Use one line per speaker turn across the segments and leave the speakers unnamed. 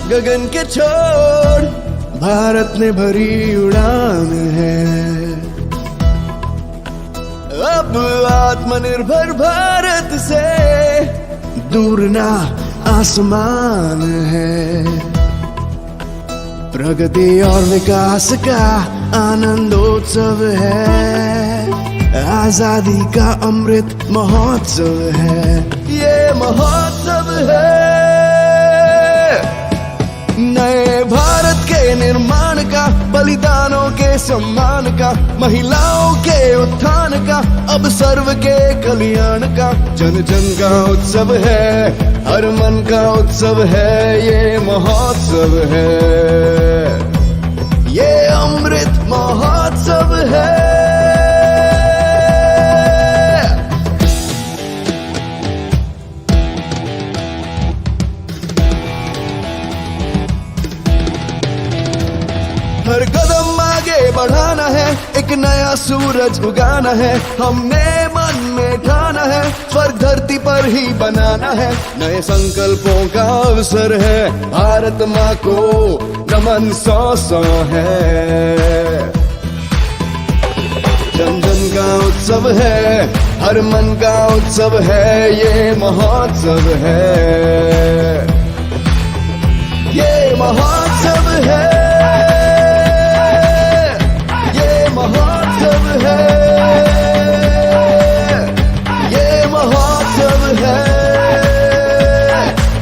गगन के छोर भारत ने भरी उड़ान है। अब आत्मनिर्भर भारत से दूर ना आसमान है। प्रगति और विकास का आनंदोत्सव है। आजादी का अमृत महोत्सव है। ये महोत्सव है नए भारत के निर्माण का, बलिदानों के सम्मान का, महिलाओं के उत्थान का, अब सर्व के कल्याण का। जन जन का उत्सव है, हर मन का उत्सव है। ये महोत्सव है, ये अमृत महोत्सव है। हर कदम आगे बढ़ाना है, एक नया सूरज उगाना है। हमने मन में ठाना है, स्वर्ग धरती पर ही बनाना है। नए संकल्पों का अवसर है, भारत माँ को नमन 100 है। जन जन का उत्सव है, हर मन का उत्सव है। ये महोत्सव है, ये महोत्सव है। महोत्सव है, ये महोत्सव है,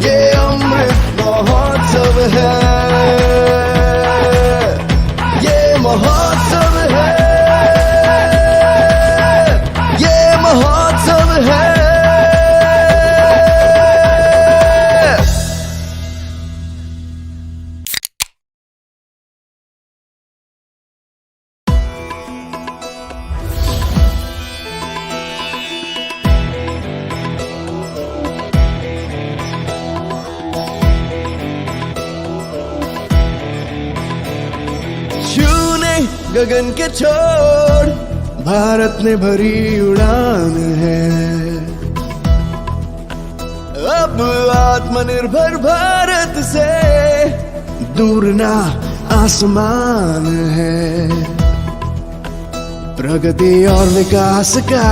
ये अमृत महोत्सव है। ये महोत्सव है, ये महोत्सव है। गगन के छोर भारत ने भरी उड़ान है। अब आत्मनिर्भर भारत से दूर ना आसमान है। प्रगति और विकास का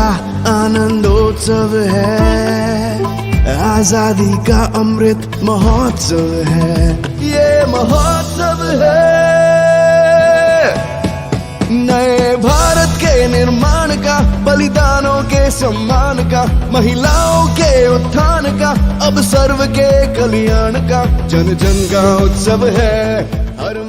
आनंदोत्सव है। आजादी का अमृत महोत्सव है। ये महोत्सव है नए भारत के निर्माण का, बलिदानों के सम्मान का, महिलाओं के उत्थान का, अब सर्व के कल्याण का। जन जन का उत्सव है, हर